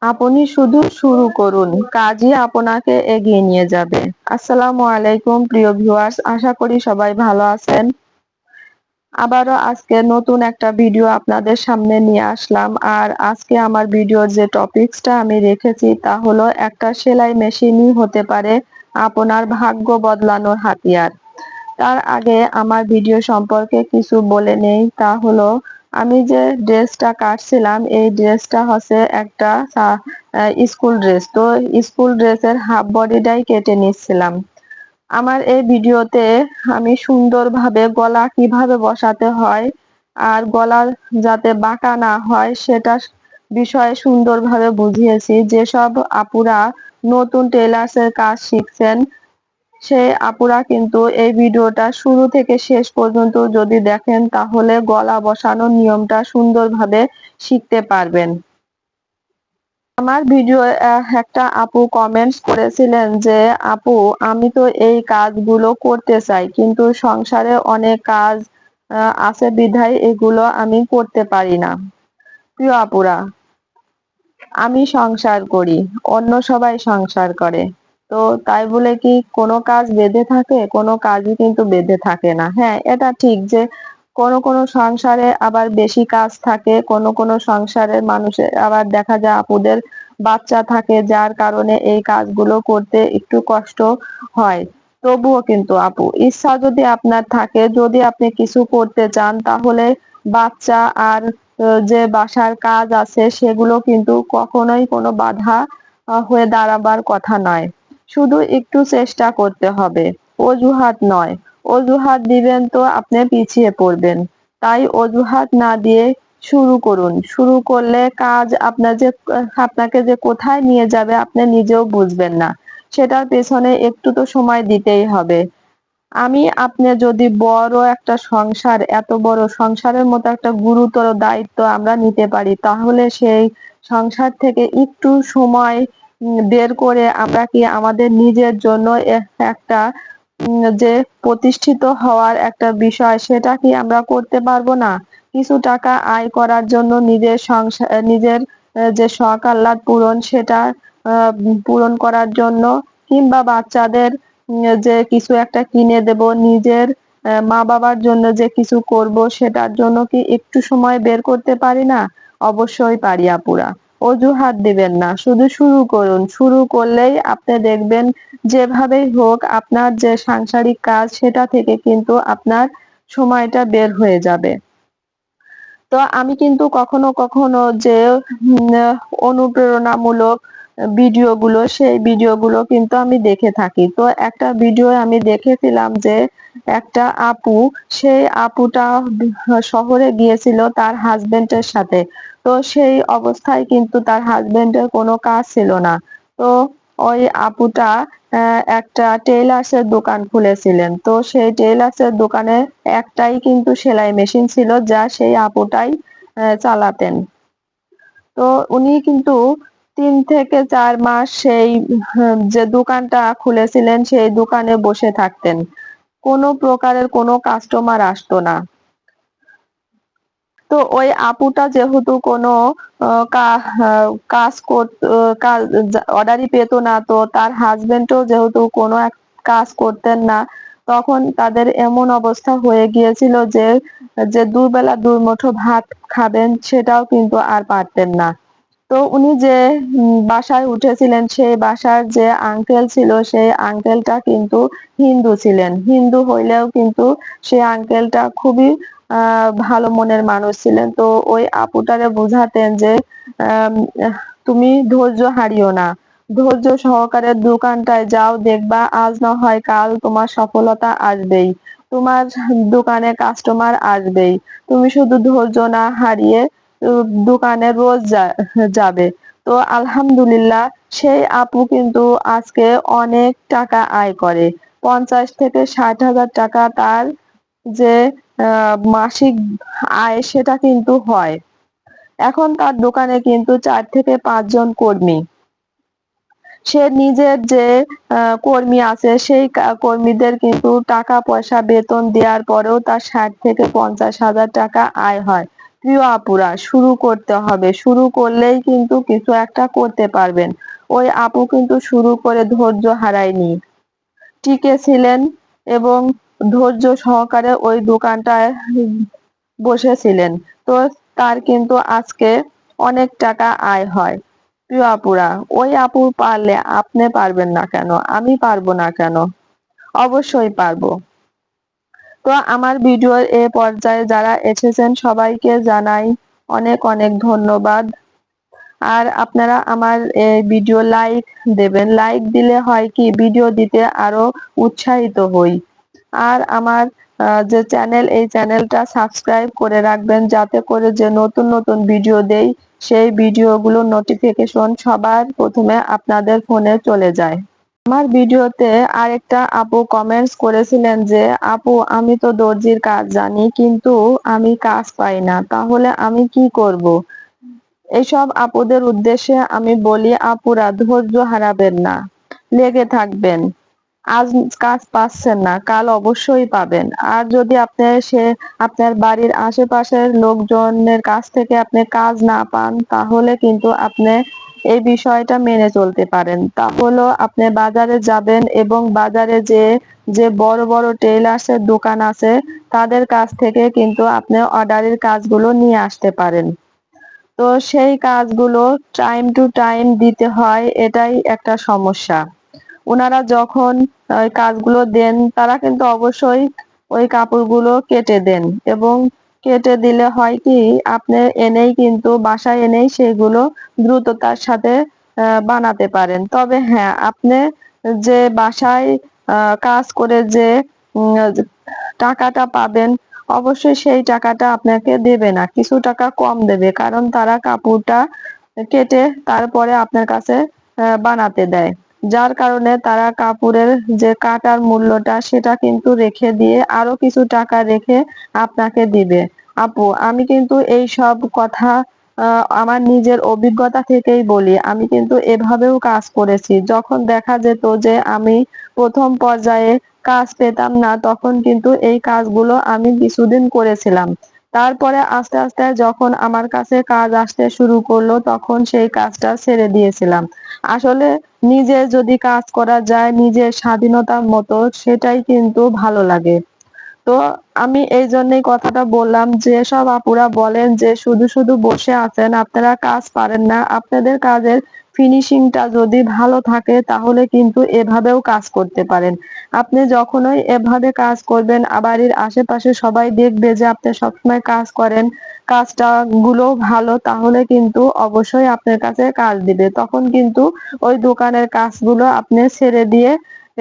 আপনি শুধু শুরু করুন, কাজই আপনাকে এগিয়ে নিয়ে যাবে। আসসালামু আলাইকুম প্রিয় ভিউয়ার্স, আশা করি সবাই ভালো আছেন। আবারও আজকে নতুন একটা ভিডিও আপনাদের সামনে নিয়ে আসলাম। আর আজকে আমার ভিডিওর যে টপিকসটা আমি রেখেছি তা হলো একটা সেলাই মেশিনই হতে পারে আপনার ভাগ্য বদলানোর হাতিয়ার। তার আগে আমার ভিডিও সম্পর্কে কিছু বলে নেই, তা হলো আমি যে ড্রেসটা কাটছিলাম এই ড্রেসটা হচ্ছে একটা স্কুল ড্রেস। তো স্কুল ড্রেসের হাফ বডিটাই কেটে নিচ্ছিলাম। আমার এই ভিডিওতে আমি সুন্দরভাবে গলা কিভাবে বসাতে হয় আর গলা যাতে বাঁকা না হয় সেটা বিষয়ে সুন্দরভাবে বুঝিয়েছি। যেসব আপুরা নতুন টেলার্সের কাজ শিখছেন সেই আপুরা কিন্তু এই ভিডিওটা শুরু থেকে শেষ পর্যন্ত যদি দেখেন তাহলে গলা বসানোর নিয়মটা সুন্দরভাবে শিখতে পারবেন। আমার ভিডিও একটা আপু কমেন্টস করেছিলেন যে আপু, আমি তো এই কাজগুলো করতে চাই কিন্তু সংসারে অনেক কাজ আছে বিধায় এগুলো আমি করতে পারি না। প্রিয় আপুরা, আমি সংসার করি, অন্য সবাই সংসার করে। তো তাই বলে কি কোনো কাজ বেঁধে থাকে? কোনো কাজই কিন্তু বেঁধে থাকে না। হ্যাঁ, এটা ঠিক যে কোনো কোনো সংসারে আবার বেশি কাজ থাকে, কোনো কোনো সংসারের মানুষের আবার দেখা যায় আপুদের বাচ্চা থাকে যার কারণে এই কাজগুলো করতে একটু কষ্ট হয়। তবুও কিন্তু আপু, ইচ্ছা যদি আপনার থাকে, যদি আপনি কিছু করতে চান তাহলে বাচ্চা আর যে বাসার কাজ আছে সেগুলো কিন্তু কখনোই কোনো বাধা হয়ে দাঁড়াবার কথা নয়। শুধু একটু চেষ্টা করতে হবে, অজুহাত নয়। অজুহাত দিবেন তো আপনি পিছিয়ে পড়বেন। তাই অজুহাত না দিয়ে শুরু করুন। শুরু করলে কাজ আপনাকে যে কোথায় নিয়ে যাবে আপনি নিজেও বুঝবেন না। সেটার পেছনে একটু তো সময় দিতেই হবে। আপনি যদি বড় একটা সংসার, এত বড় সংসারের মতো একটা গুরুতর দায়িত্ব আমরা নিতে পারি তাহলে সেই সংসার থেকে একটু সময় বের করে আমরা কি আমাদের নিজের জন্য একটা যে প্রতিষ্ঠিত হওয়ার একটা বিষয় সেটা কি আমরা করতে পারবো না? কিছু টাকা আয় করার জন্য নিজের সংসার, নিজের যে শখ আহ্লাদ পূরণ সেটা পূরণ করার জন্য, কিংবা বাচ্চাদের যে কিছু একটা কিনে দেব, নিজের মা বাবার জন্য যে কিছু করব সেটার জন্য কি একটু সময় বের করতে পারি না? অবশ্যই পারি আপুরা। অজুহাত দিবেন না, শুধু শুরু করুন। শুরু করলেই আপনি দেখবেন যেভাবেই হোক আপনার যে সাংসারিক কাজ সেটা থেকে কিন্তু আপনার সময়টা বের হয়ে যাবে। তো আমি কিন্তু কখনো কখনো যে অনুপ্রেরণামূলক ভিডিওগুলো সেই ভিডিওগুলো কিন্তু আমি দেখে থাকি। তো একটা ভিডিও আমি দেখেছিলাম যে একটা আপু, সেই আপুটা শহরে গিয়েছিল তার হাজবেন্ডের সাথে। তো সেই অবস্থায় কিন্তু তার হাজবেন্ডের কোনো কাজ ছিল না। তো ওই আপুটা একটা টেইলার্সের দোকান খুলেছিলেন। তো সেই টেইলার্সের দোকানে একটাই কিন্তু সেলাই মেশিন ছিল যা সেই আপুটাই চালাতেন। তো উনি কিন্তু 3 থেকে 4 মাস সেই যে দোকানটা খুলেছিলেন সেই দোকানে বসে থাকতেন। কোনো প্রকারের কোনো কাস্টমার আসতো না। তো ওই আপুটা যেহেতু কোনো কাজ অর্ডারই পেতো না, তো তার হাজবেন্ডও যেহেতু কোনো এক কাজ করতেন না, তখন তাদের এমন অবস্থা হয়ে গিয়েছিল যে যে দুবেলা দুমুঠো ভাত খাবেন সেটাও কিন্তু আর পারতেন না। তো উনি যে বাসায় উঠেছিলেন সেই বাসার যে আঙ্কেল ছিল সেই আঙ্কেলটা কিন্তু হিন্দু ছিলেন। হিন্দু হইলেও কিন্তু সেই আঙ্কেলটা খুবই ভালো মনের মানুষ ছিলেন। তো ওই আপুটারে বুঝাতেন যে আম, তুমি ধৈর্য হারিও না, ধৈর্য সহকারে দোকানটায় যাও, দেখবা আজ না হয় কাল তোমার সফলতা আসবেই, তোমার দোকানে কাস্টমার আসবেই। তুমি শুধু ধৈর্য না হারিয়ে দোকানে রোজ যাবে। তো আলহামদুলিল্লাহ সেই আপু কিন্তু আজকে অনেক টাকা আয় করে। 50 থেকে 60 হাজার টাকা তার যে মাসিক আয় সেটা কিন্তু হয়। এখন তার দোকানে কিন্তু 4 থেকে 5 জন কর্মী। সে নিজের যে কর্মী আছে সেই কর্মীদের কিন্তু টাকা পয়সা বেতন দেওয়ার পরেও তার 60 থেকে 50 হাজার টাকা আয় হয়। প্রিয় আপুরা, শুরু করতে হবে, শুরু করলেই কিন্তু কিছু একটা করতে পারবেন। ওই আপু কিন্তু শুরু করে ধৈর্য হারায়নি, টিকে ছিলেন এবং ধৈর্য সহকারে ওই দোকানটায় বসেছিলেন। তো তার কিন্তু আজকে অনেক টাকা আয় হয়। প্রিয় আপুরা, ওই আপু পারলে আপনি পারবেন না কেন? আমি পারবো না কেন? অবশ্যই পারবো। তো আমার ভিডিওর এ পর্যায়ে যারা এসেছেন সবাইকে জানাই অনেক অনেক ধন্যবাদ। আর আপনারা আমার এই ভিডিও লাইক দেবেন, লাইক দিলে হয় কি ভিডিও দিতে আরো উৎসাহিত হই। আর আমার যে চ্যানেল, এই চ্যানেলটা সাবস্ক্রাইব করে রাখবেন, যাতে করে যে নতুন নতুন ভিডিও দেই সেই ভিডিওগুলোর নোটিফিকেশন সবার প্রথমে আপনাদের ফোনে চলে যায়। আমার ভিডিওতে আরেকটা আপু কমেন্টস করেছিলেন যে, আপু আমি তো দর্জির কাজ জানি কিন্তু আমি কাজ পাই না, তাহলে আমি কি করব? এইসব আপুদের উদ্দেশ্যে আমি বলি, আপুরা ধৈর্য হারাবেন না, লেগে থাকবেন। আজ কাজ পাচ্ছেন না, কাল অবশ্যই পাবেন। আর যদি আপনি আপনার বাড়ির আশেপাশের লোকজনের কাছ থেকে আপনি কাজ না পান, তাহলে কিন্তু আপনি এই বিষয়টা মেনে চলতে পারেন। তাহলে আপনি বাজারে যাবেন এবং বাজারে যে বড় বড় টেইলার্সের দোকান আছে তাদের কাছ থেকে কিন্তু আপনি অর্ডারের কাজগুলো নিয়ে আসতে পারেন। তো সেই কাজগুলো টাইম টু টাইম দিতে হয়, এটাই একটা সমস্যা। ওনারা যখন ওই কাজগুলো দেন তারা কিন্তু অবশ্যই ওই কাপড়গুলো কেটে দেন এবং কেটে দিলে হয় কি আপনি এনেই কিন্তু বাসায় এনেই সেগুলো দ্রুততার সাথে বানাতে পারেন। তবে হ্যাঁ, আপনি যে বাসায় কাজ করে যে টাকাটা পাবেন, অবশ্যই সেই টাকাটা আপনাকে দেবে না, কিছু টাকা কম দেবে, কারণ তারা কাপড়টা কেটে তারপরে আপনার কাছে বানাতে দেয়। যার কারণে তারা কাপড়ের যে কাটার মূল্যটা সেটা কিন্তু রেখে দিয়ে আরো কিছু টাকা রেখে আপনাকে দিবে। আপু আমি কিন্তু এই সব কথা আমার নিজের অভিজ্ঞতা থেকেই বলি। আমি কিন্তু এভাবেও কাজ করেছি। যখন দেখা যেত যে আমি প্রথম পর্যায়ে কাজ পেতাম না, তখন কিন্তু এই কাজগুলো আমি কিছুদিন করেছিলাম। তারপরে আস্তে আস্তে যখন আমার কাছে কাজ আসতে শুরু করলো, তখন সেই কাজটা ছেড়ে দিয়েছিলাম। আসলে নিজে যদি কাজ করা যায় নিজের স্বাধীনতার মতো, সেটাই কিন্তু ভালো লাগে। তো আমি এই জন্যই কথাটা বললাম, যে সব আপুরা বলেন যে শুধু শুধু বসে আছেন, আপনারা কাজ পারেন না, আপনাদের কাজের ফিনিশিংটা যদি ভালো থাকে তাহলে কিন্তু এভাবেও কাজ করতে পারেন। আপনি যখনই এভাবে কাজ করবেন বাড়ির আশেপাশে সবাই দেখবে যে আপনি সবসময় কাজ করেন, কাজটা গুলো ভালো, তাহলে কিন্তু অবশ্যই আপনার কাছে কাজ দিবে। তখন কিন্তু ওই দোকানের কাজগুলো আপনি ছেড়ে দিয়ে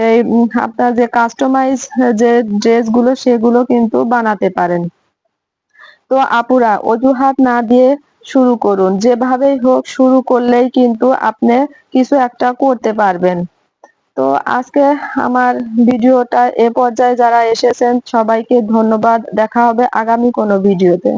এই আপনার যে কাস্টমাইজ যে ড্রেসগুলো সেগুলো কিন্তু বানাতে পারেন। তো আপুরা অজুহাত না দিয়ে শুরু করুন, যেভাবেই হোক শুরু করলেই কিন্তু আপনি কিছু একটা করতে পারবেন। তো আজকে আমার ভিডিওটা এ পর্যায়ে যারা এসেছেন সবাইকে ধন্যবাদ। দেখা হবে আগামী কোনো ভিডিওতে।